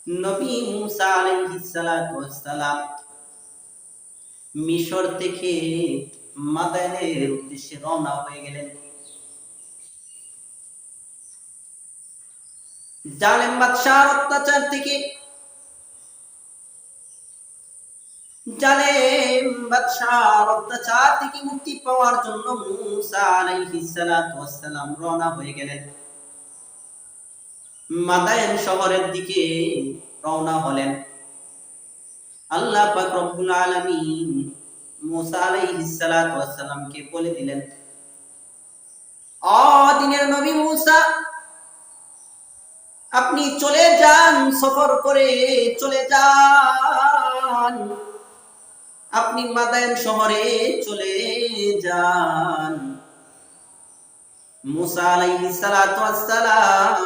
নবী মুসা আলাইহিস সালাতু ওয়াস সালাম মিশর থেকে মাদায়েনের উদ্দেশ্যে রওনা হয়ে গেলেন। জালেম বাদশার অত্যাচার থেকে মুক্তি পাওয়ার জন্য মুসা আলাইহিস সালাতু ওয়াস সালাম রওনা হয়ে গেলেন। মাদায়েন শহরের দিকে রওনা হলেন। আল্লাহ পাক রব্বুল আলামিন মুসা আলাইহিস সালাতু ওয়াস সালামকে বলে দিলেন, ও দিনের নবী মুসা, আপনি চলে যান, সফর করে চলে যান, আপনি মাদায়েন শহরে চলে যান। মুসা আলাইহিস সালাতু ওয়াস সালাম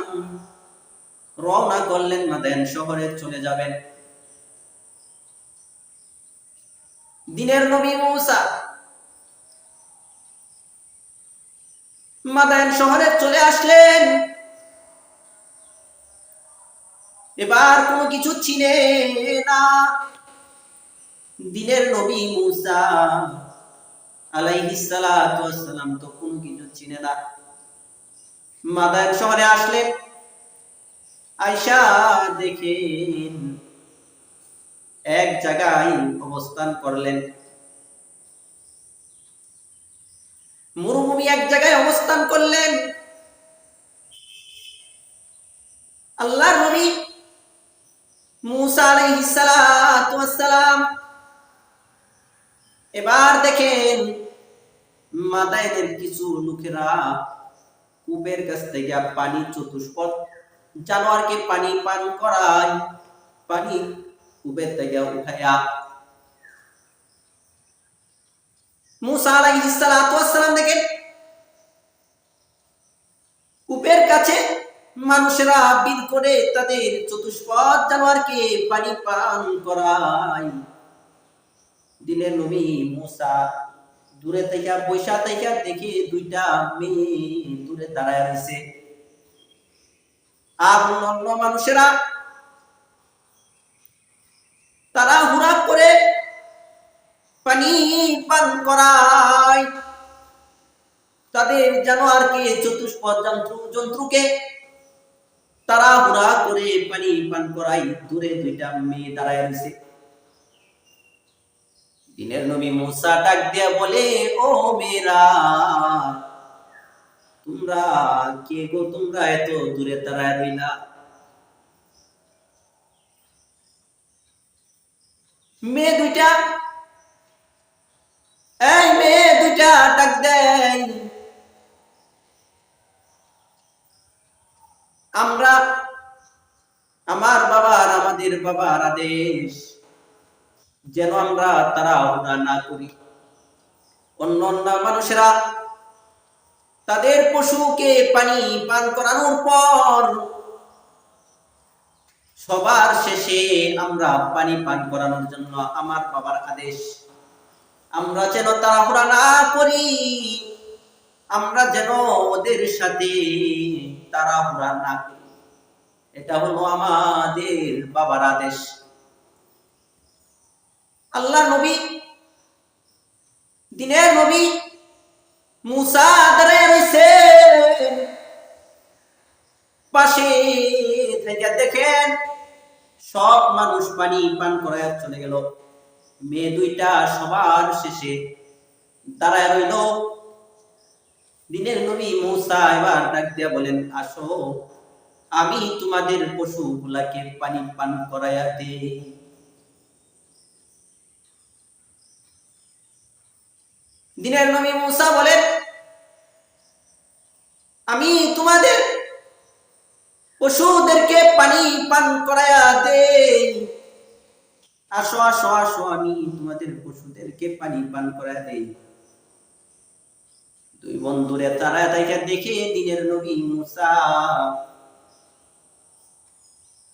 রওনা করলেন, মাদায়েন শহরে চলে যাবেন। দিনের নবী মুসা মাদায়েন শহরে চলে আসলেন। এবার কোনো কিছু চিনে না। দিনের নবী মুসা আলাইহিস সালাতু ওয়াস সালাম তো কোনো কিছু চিনে না। মাদায়েন শহরে আসলেন, আয়েশা দেখেন এক জায়গায় অবস্থান করলেন, মরুভূমি এক জায়গায় অবস্থান করলেন। আল্লাহর নবী মুসা আলাইহিস সালাতু ওয়াস সালাম এবার দেখেন মাদায়েনের কিছু লোকেরা কূপের কাছ থেকে পানি চতুষ্পদ জানোয়ারকে পানি পান করায়, পানি কূপের থেকে উঠায়া মুসা আলাইহিস সালাতু ওয়াস সালাম দেখেন কূপের কাছে মানুষেরা বিল করে তাদের চতুষ্পদ জানোয়ারকে পানি পান করায়। দিনের নবী মুসা দূরে থেকে বৈশা থেকে দেখে দুইটা মেয়ে দূরে দাঁড়ায় রয়েছে। আর অন্য মানুষেরা তারা হুড়া করে পানি পান করায়, তাদের জানোয়ারকে চতুষ্পদ জন্তুকে তারা হুড়া করে পানি পান করায়। দূরে দুইটা মেয়ে দাঁড়ায় রয়েছে। দিনের নবী মুসা ডাক দিয়া বলে, ও মেয়েরা, তোমরা কে গো? তোমরা এত দূরে দাঁড়ায় রইলা? মেয়ে দুইটা ডাক দেয়, আমরা আমাদের বাবার আদেশ যেন আমরা তাড়াহুড়া না করি। অন্য মানুষেরা তাদের পশুকে পানি পান করানোর পর সবার শেষে আমরা পানি পান করানোর জন্য আমার বাবার আদেশ, আমরা যেন তাড়াহুড়া না করি, আমরা যেন ওদের সাথে তাড়াহুড়া না করি। এটা হলো আমাদের বাবার আদেশ। আল্লাহ নবী দিনের নবী মুসা দাঁড়ায় রয়েছে, পাশে থেকে দেখেন সব মানুষ পানি পান করায় চলে গেল। মেয়ে দুইটা সবার শেষে দাঁড়ায় রইল। দিনের নবী মুসা এবার ডাক দিয়া বলেন, আসো, আমি তোমাদের পশুগুলাকে পানি পান করাইয়া দেই। দিনের নবী মুসা বলেন, আমি তোমাদের পশুদেরকে পানি পান করাইয়া দেই। আসো আসো আসো, আমি তোমাদের পশুদেরকে পানি পান করাইয়া দেই। দুই বন্ধুরে তারা তাইকা দেখে দিনের নবী মুসা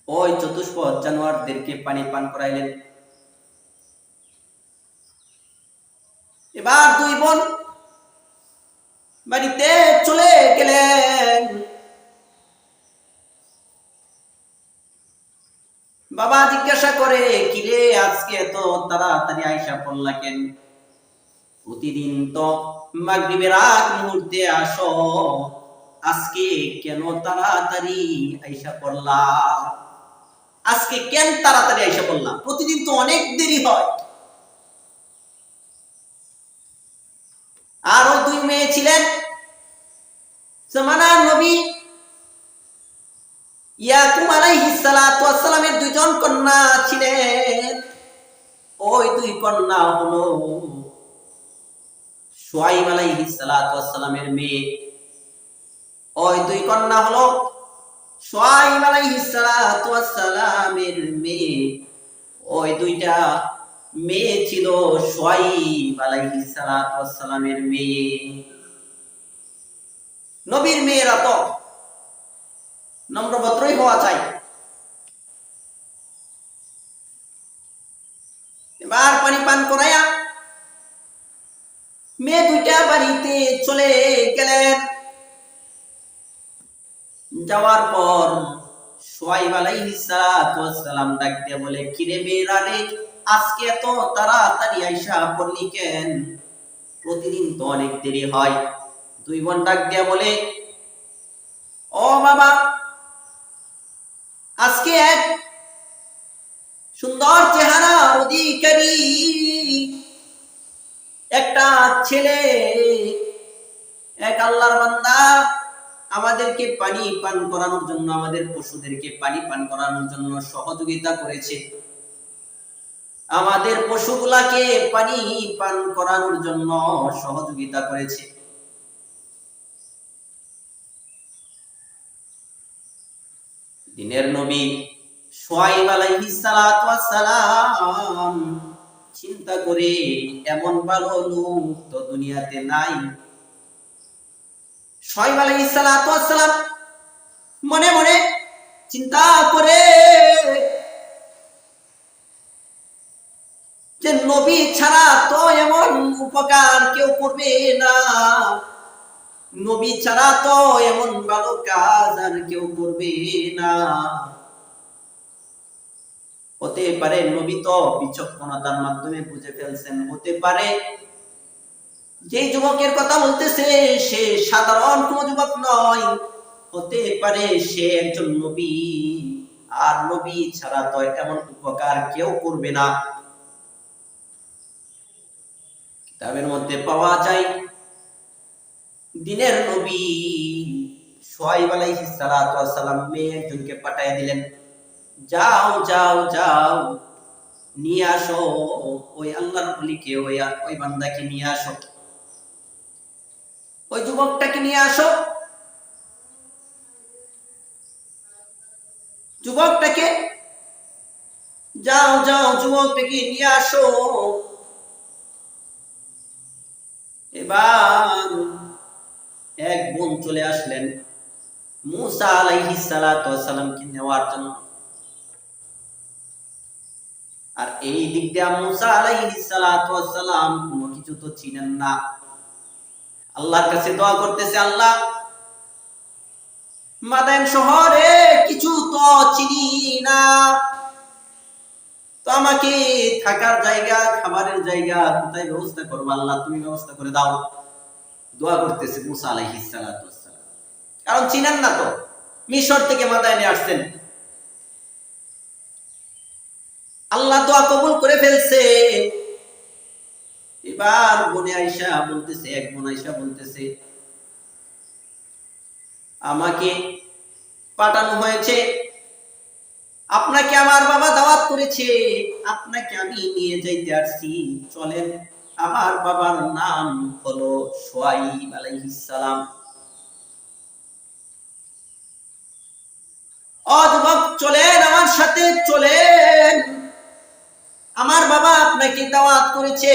ওই চতুষ্পদ জানোয়ারদেরকে পানি পান করাইলেন। এবার দুই বোন বাড়িতে চলে গেলেন। বাবা জিজ্ঞাসা করে, কিরে আজকে এত তাড়াতাড়ি আইসা পড়লা কেন? প্রতিদিন তো মাগরিবের আগ মুহূর্তে আসো, আজকে কেন তাড়াতাড়ি আইসা পড়লা? আজকে কেন তাড়াতাড়ি আইসা পড়লা? প্রতিদিন তো অনেক দেরি হয়। আর ওই দুই মেয়ে ছিলেন জামানার নবী ইয়াকুব আলাইহিস সালাতু ওয়াস সালামের দুইজন কন্যা ছিলেন। ওই দুই কন্যা হলো শুআয়ব আলাইহিস সালাতু ওয়াস সালামের মেয়ে। ওই দুই কন্যা হলো শুআয়ব আলাইহিস সালাতু ওয়াস সালামের মেয়ে। ওই দুইটা মেয়ে ছিল শুআয়ব আলাইহিস সালাতু ওয়াস সালামের মেয়ে। নবীর মেয়েরা তো নম্রভদ্রই হওয়া চাই। এবার পানি পান করাইয়া মেয়ে দুইটা বাড়িতে চলে গেলেন। যাওয়ার পর শুআয়ব আলাইহিস সালাতু ওয়াস সালাম ডাক দিয়ে বলে, কিরে মেয়েরা রে, আজকে এত তাড়াতাড়ি আইসা পড়লি কেন? প্রতিদিন তো অনেক দেরি হয়। দুই বোন ডাক দিয়ে বলে, ও বাবা, আজকে এক সুন্দর চেহারার অধিকারী একটা ছেলে, এক আল্লাহর বান্দা আমাদেরকে পানি পান করানোর জন্য, আমাদের পশুদেরকে পানি পান করানোর জন্য সহযোগিতা করেছে। আমাদের পশুগুলাকে পানি পান করানোর জন্য সহযোগিতা করেছে। দিনের নবী শুআয়ব আলাইহিস সালাতু ওয়াস সালাম চিন্তা করে, এমন ভালো লোক তো দুনিয়াতে নাই। শুআয়ব আলাইহিস সালাতু ওয়াস সালাম মনে মনে চিন্তা করে যে নবী ছাড়া তো এমন উপকার কেউ করবে না, নবী ছাড়া তো এমন ভালো কাজ আর কেউ করবে না। হতে পারে নবী তো বিচক্ষণতার মাধ্যমে বুঝে ফেলছেন, হতে পারে যে যুবকের কথা বলতেছে সে সাধারণ কোন যুবক নয়, হতে পারে সে একজন নবী, আর নবী ছাড়া তো এমন উপকার কেউ করবে না। কিতাবের মধ্যে পাওয়া যায় দিনের নবী শুআয়ব আলাইহিস সালাতু ওয়াস সালাম মেয়ে একজনকে পাঠিয়ে দিলেন, যাও যাও যাও, নিয়ে আসো ওই আল্লাহর ওলিকে, ওই বান্দাকে নিয়ে আসো, ওই যুবকটাকে নিয়ে আসো। যুবকটাকে যাও যাও যুবকটাকে নিয়ে আসো। এবার এক বোন চলে আসলেন মুসা আলাইহিস সালাতু ওয়াস সালামকে নেওয়ার জন্য। আর এই দিক দিয়ে মুসা আলাইহিস সালাতু ওয়াস সালাম কোনো কিছু তো চিনেন না। আল্লাহর কাছে দোয়া করতেছে, আল্লাহ মাদায়েন শহরে কিছু তো চিনি না, তো আমাকে থাকার জায়গা, খাবারের জায়গা কোথায় ব্যবস্থা করবো, আল্লাহ তুমি ব্যবস্থা করে দাও। দোয়া করতেছে মুসা আলাইহিস সালাতু ওয়াস সালাম, কারণ চিনেন না তো, মিশর থেকে মাদায়েনে আসছেন। আল্লাহ দোয়া কবুল করে ফেলছে। এবার বনে আয়েশা বলতেছে, এক বোন আয়েশা বলতেছে, আমাকে পাঠানো হয়েছে, আপনাকে আমার বাবা দাওয়াত করেছে, আপনাকে আমি নিয়ে যাইতে আসছি, চলেন। আমার বাবার নাম হলো শুআয়ব আলাইহিস সালাম। ও যুবক, চলেন আমার সাথে, চলেন, আমার বাবা আপনাকে দাওয়াত করেছে,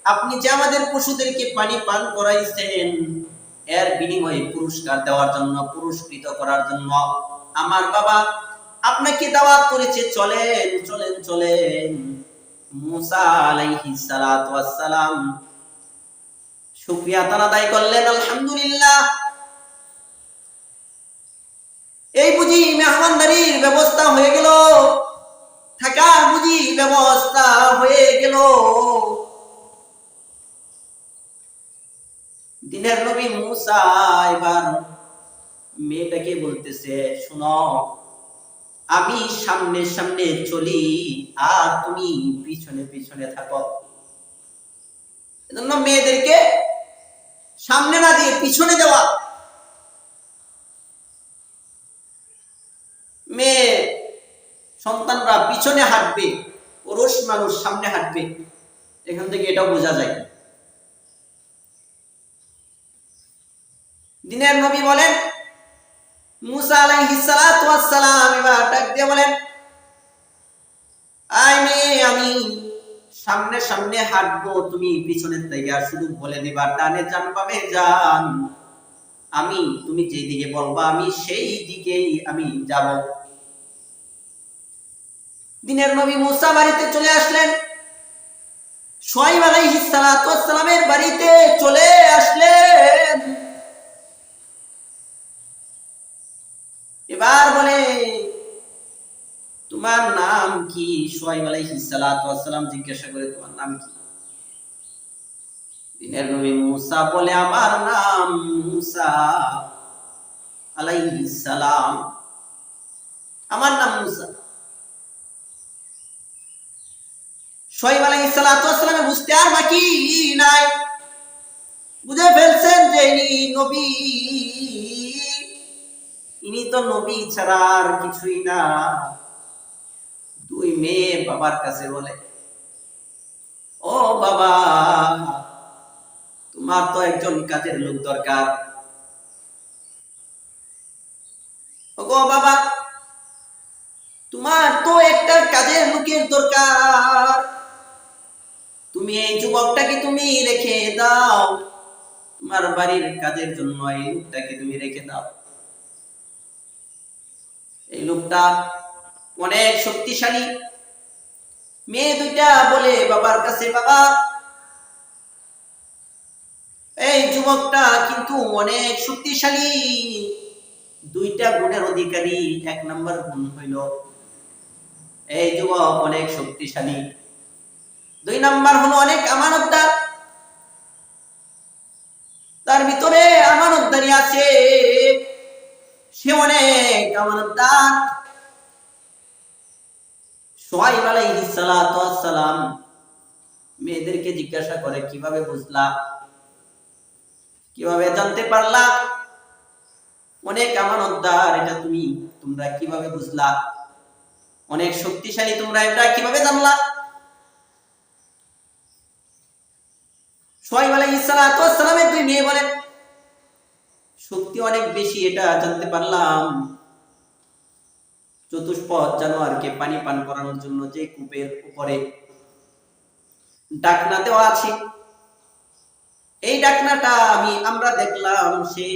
আপনি যে আমাদের পশুদেরকে পানি পান করাইছেন এর বিনিময়ে পুরস্কার দেওয়ার জন্য, পুরস্কৃত করার জন্য আমার বাবা আপনাকে দাওয়াত করেছে, চলেন চলেন চলেন। মুসা আলাইহিস সালাতু ওয়াস সালাম শুকরিয়া আদায় করলেন, আলহামদুলিল্লাহ, এই বুঝি মেহমানদারির ব্যবস্থা হয়ে গেল। গেল। দিনের নবী মুসা এবার মেয়েটাকে বলতেছে, শোনো, আমি সামনে সামনে চলি আর তুমি পিছনে পিছনে থাকো। এজন্য মেয়েদেরকে সামনে না দিয়ে পিছনে দেওয়া। মেয়ে সন্তানরা পিছনে হাঁটবে, পুরুষ মানুষ সামনে হাঁটবে। এখান থেকে এটাও বোঝা যায়। দিনের নবী বলেন, মুসা আলাইহিস সালাতু ওয়াস সালাম এবার ডাক দিয়ে বলেন, আয় মেয়ে, আমি সামনে সামনে হাঁটবো, তুমি পিছনের থেকে শুধু বলে দিবা ডানে যান বামে যান, আমি তুমি যেই দিকে বলবা আমি সেই দিকেই আমি যাব। দিনের নবী মুসা বাড়িতে চলে আসলেন, শুআয়ব আলাইহিস সালাতু ওয়াস সালামের বাড়িতে চলে আসলেন। এবার বলে, তোমার নাম কি? শুআয়ব আলাইহিস সালাতু ওয়াস সালাম জিজ্ঞাসা করে, তোমার নাম কি? দিনের নবী মুসা বলে, আমার নাম মুসা আলাইহিস সালাম, আমার নাম মুসা। শুআয়ব আলাইহিস সালাতু ওয়াস সালাম বুঝতে আর বাকি নাই, বুঝে ফেলছেন যে ইনি নবী, ইনি তো নবী ছাড়া আর কিছুই না। দুই মেয়ে বাবার কাছে বলে, ও বাবা, তোমার তো একজন কাজের লোক দরকার। ও বাবা, তোমার তো একটা কাজের লোকের দরকার, তুমি এই যুবকটাকে তুমি রেখে দাও, তোমার বাড়ির কাজের জন্য এই লোকটাকে তুমি রেখে দাও। এই লোকটা অনেক শক্তিশালী। মেয়ে দুইটা বলে বাবার কাছে, বাবা, এই যুবকটা কিন্তু অনেক শক্তিশালী, দুইটা গুণের অধিকারী। এক নাম্বার গুণ হইল এই যুবক অনেক শক্তিশালী, দুই নাম্বার হলো অনেক আমানতদার, তার ভিতরে আমানতদারি আছে, সে অনেক আমানতদার। শুআয়ব আলাইহিস সালাতু ওয়াস সালাম মেয়েদেরকে জিজ্ঞাসা করে, কিভাবে বুঝলা, কিভাবে জানতে পারলা অনেক আমানতদার? এটা তোমরা কিভাবে বুঝলা? অনেক শক্তিশালী তোমরা এটা কিভাবে জানলা? শুআয়ব আলাইহিস সালাতু ওয়াস সালামের দুই মেয়ে বলেন, শক্তি অনেক বেশি এটা জানতে পারলাম, চতুষ্পদ জানোয়ারকে পানি পান করানোর জন্য যে কূপের উপরে ডাকনা দেওয়া আছে, এই ডাকনাটা আমরা দেখলাম সে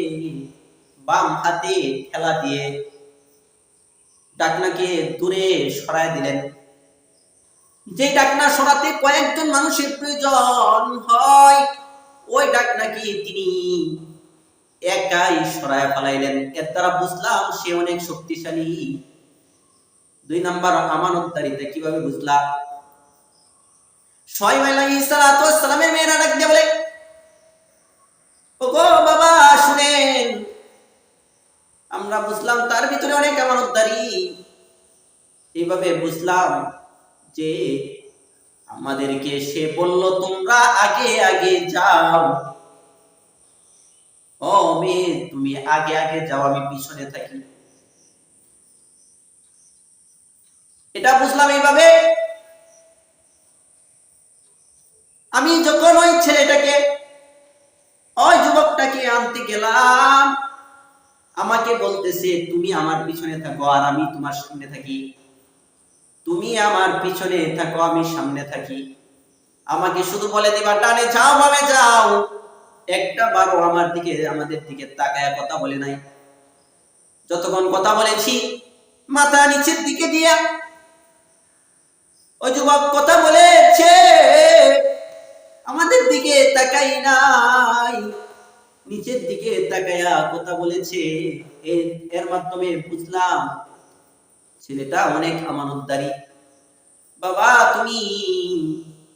বাম হাতে খেলা দিয়ে ডাকনাকে দূরে সরায় দিলেন। যে ডাকনা সরাতে কয়েকজন মানুষের প্রয়োজন হয়, ওই ডাকনাকে তিনি একাই সরায় ফেলাইলেন। এর দ্বারা বুঝলাম সে অনেক শক্তিশালী। দুই নাম্বার আমানতদারিতে কিভাবে বুঝলা? শুআয়ব আলাইহিস সালাতু ওয়াস সালামের মেয়েরা ডাক দিয়ে বলে, ওগো বাবা শুনেন, আমরা বুঝলাম তার ভিতরে অনেক আমানতদারি। এইভাবে বুঝলাম যে আমাদেরকে সে বলল তোমরা আগে আগে যাও, ও মেয়ে তুমি আগে আগে যাও, আমি পিছনে থাকি। এটা বুঝলাম এইভাবে। আমি যখন ওই ছেলেটাকে, ওই যুবকটাকে আনতে গেলাম, আমাকে বলতেছে তুমি আমার পিছনে থাকো আর আমি তোমার সামনে থাকি, তুমি আমার পিছনে থাকো আমি সামনে থাকি। আমাকে শুধু বলে দিবা ডানে যাও বামে যাও, একটা বারও আমাদের দিকে তাকায়া কথা বলে নাই। যতক্ষণ কথা বলেছি মাথা নিচের দিকে দিয়া ওই যুবক কথা বলেছে, আমাদের দিকে তাকাই নাই, নিচের দিকে তাকায়া কথা বলেছে। এর মাধ্যমে বুঝলাম ছেলেটা অনেক আমানতদারি। বাবা তুমি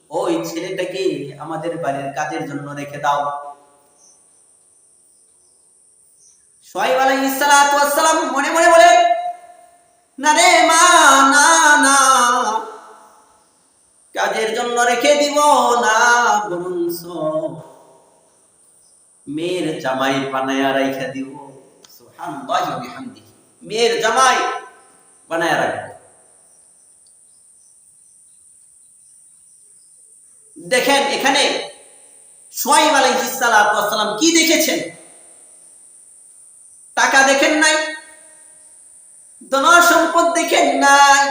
ওই ছেলেটাকে আমাদের বাড়ির কাজের জন্য রেখে দাও। শুআয়ব আলাইহিস সালাতু ওয়াস সালাম মনে মনে বলে, না রে মা, না না, কাজের জন্য রেখে দিব না, বরঞ্চ মেয়ের জামাই বানায়া রাইখা দিব। সুবহানাল্লাহি ওয়া বিহামদিহি, মেয়ের জামাই বানায়া রাখবো। দেখেন এখানে শুআয়ব আলাইহিস সালাতু ওয়াস সালাম কি দেখেছেন? টাকা দেখেন নাই, ধন সম্পদ দেখেন নাই,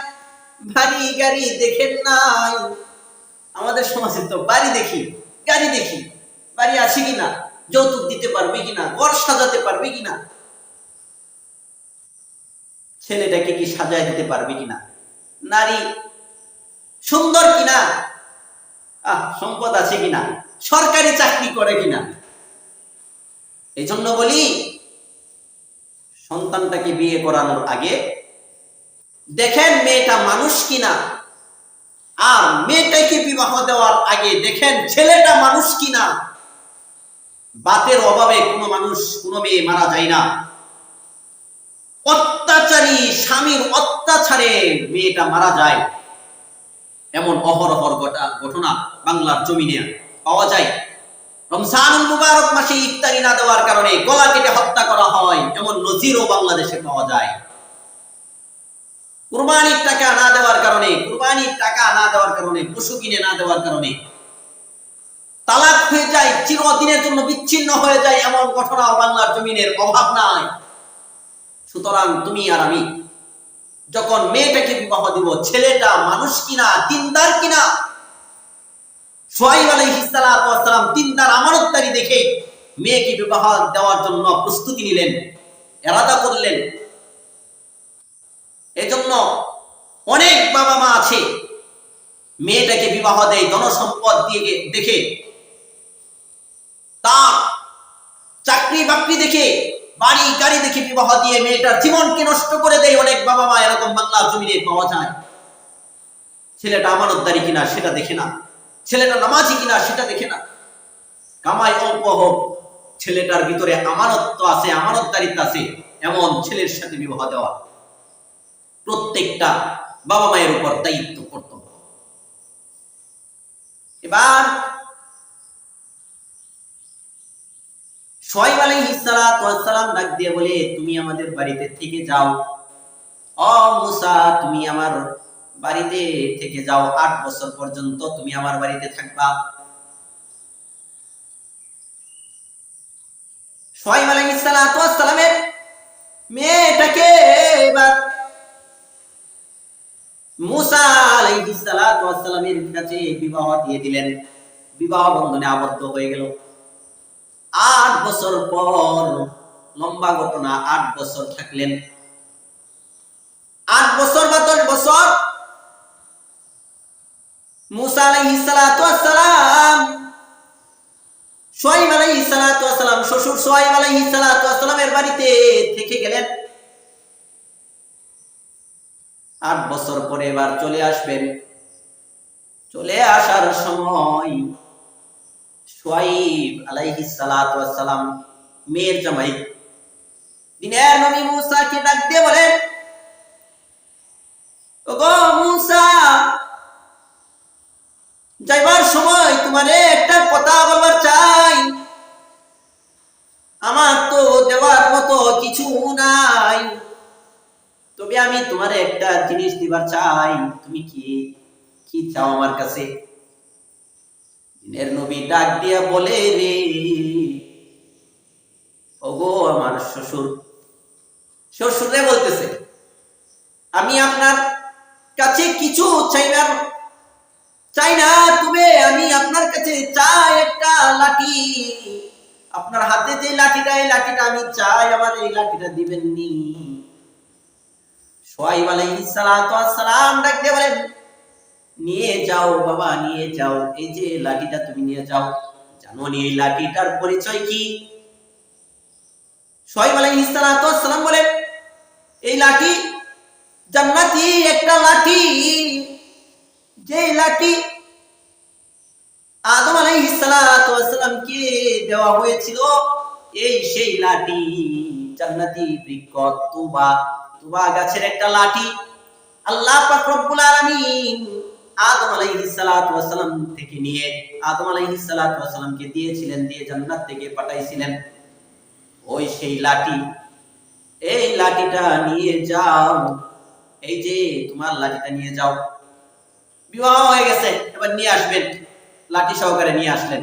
বাড়ি গাড়ি দেখেন নাই। আমাদের সমাজে তো বাড়ি দেখি, গাড়ি দেখি, বাড়ি আছে কিনা, যৌতুক দিতে পারবে কিনা, ঘর সাজাতে পারবে কিনা, ছেলেটাকে কি সাজায় দিতে পারবে কিনা, নারী সুন্দর কিনা, সম্পদ আছে কিনা, সরকারি চাকরি করে কিনা। এই জন্য বলি, সন্তানটাকে বিয়ে করানোর আগে দেখেন মেয়েটা মানুষ কিনা, আর মেয়েটাকে বিবাহ দেওয়ার আগে দেখেন ছেলেটা মানুষ কিনা। বাতের অভাবে কোনো মানুষ, কোনো মেয়ে মারা যায় না। অত্যাচারী স্বামীর অত্যাচারে মেয়েটা মারা যায়, এমন অহরহর ঘটনা বাংলার জমিনে পাওয়া যায়। রমজানুল মুবারক মাসে ইফতারি না দেওয়ার কারণে গলা কেটে হত্যা করা হয়, এমন নজিরও বাংলাদেশে পাওয়া যায়। কুরবানির টাকা না দেওয়ার কারণে, পশু কিনে না দেওয়ার কারণে তালাক হয়ে যায়, চিরদিনের জন্য বিচ্ছিন্ন হয়ে যায়, এমন ঘটনাও বাংলার জমিনের অভাব নাই। সুতরাং তুমি আর আমি যখন মেয়েটাকে বিবাহ দিব, ছেলেটা মানুষ কিনা, দিনদার কিনা। শুআয়ব আলাইহিস সালাতু ওয়াস সালাম দিনদার আমানতদারি দেখে মেয়েকে বিবাহ দেওয়ার জন্য প্রস্তুতি নিলেন, ইরাদা করলেন। এজন্য অনেক বাবা মা আছে মেয়েটাকে বিবাহ দেয় ধন সম্পদ দিয়ে দেখে, তার চাকরি বাকরি দেখে, বাড়ি গাড়ি দেখে বিবাহ দিয়ে মেয়েটার জীবনকে নষ্ট করে দেয়। অনেক বাবা মা এরকম বাংলার জমিনে পাওয়া যায়। ছেলেটা আমানতদারি কিনা সেটা দেখে না, ছেলেটা নামাজি কিনা সেটা দেখে না। কামাই অল্প হোক, ছেলেটার ভিতরে আমানত্ব আছে, আমানতদারিত্ব আছে, এমন ছেলের সাথে বিবাহ দেওয়া প্রত্যেকটা বাবা মায়ের উপর দায়িত্ব, কর্তব্য। এবার শুআয়ব আলাইহিস সালাতু ওয়াস সালাম ডাক দিয়ে বলে, তুমি আমাদের বাড়িতে থেকে যাও। ও মুসা, তুমি আমার বাড়িতে থেকে যাও, 8 বছর পর্যন্ত তুমি আমার বাড়িতে থাকবা। শুআয়ব আলাইহিস সালাতু ওয়াস সালামের মেয়েটাকে এবার মুসা আলাইহিস সালাতু ওয়াস সালামের কাছে বিবাহ দিয়ে দিলেন। বিবাহ বন্ধনে আবদ্ধ হয়ে গেল। 8 বছর পর, লম্বা ঘটনা, 8 বছর থাকলেন। 8 বছর বা 10 বছর মুসা আলাইহিস সালাতু ওয়াস সালাম শুআয়ব আলাইহিস সালাতু ওয়াস সালাম শ্বশুর শুআয়ব আলাইহিস সালাতু ওয়াস সালামের বাড়িতে থেকে গেলেন। 8 বছর পরে এবার চলে আসবেন। চলে আসার সময় শুআয়ব আলাইহিস সালাতু ওয়াস সালাম মেয়ের জামাই দিনের নবী মুসাকে ডাক দিয়ে বলেন, ওগো মুসা, যাইবার সময় তোমারে একটা কথা বলবার চাই। আমার তো দেওয়ার মতো কিছু নাই, তবে আমি তোমারে একটা জিনিস দিবার চাই। তুমি কি চাও আমার কাছে? দিনের নবী ডাক দিয়া বলে, রে ওগো আমার শ্বশুরে বলতেছে, আমি আপনার কাছে কিছু চাই না, তবে আমি আপনার কাছে চাই একটা লাঠি। আপনার হাতে যে লাঠিটা, এই লাঠিটা আমি চাই, আমার এই লাঠিটা দিবেন নি? শুআয়ব আলাইহিস সালাতু ওয়াস সালাম ডাক দিয়ে বলেন, নিয়ে যাও বাবা, নিয়ে যাও, এই যে লাঠিটা তুমি নিয়ে যাও। জানো নি এই লাঠিটার পরিচয় কি? শুআয়ব আলাইহিস সালাতু ওয়াস সালাম বলেন, এই লাঠি জান্নাতি একটা লাঠি, যে লাঠি আদম আলাইহিস সালাতু ওয়াস সালামকে দেওয়া হয়েছিল এই সেই লাঠি, জান্নাতি বৃক্ষ তুবা, তুবা গাছের একটা লাঠি। আল্লাহ পাক রব্বুল আলামিন আদম আলাইহিস সালাতু ওয়াস সালাম থেকে নিয়ে আদম আলাইহিস সালাতু ওয়াস সালামকে দিয়েছিলেন, দিয়ে জান্নাত থেকে পাঠাইছিলেন ওই সেই লাঠি। এই লাঠিটা নিয়ে যাও, এই যে তোমার লাঠিটা নিয়ে যাও। বিবাহ হয়ে গেছে, এবার নিয়ে আসবেন। লাঠি সহকারে নিয়ে আসলেন।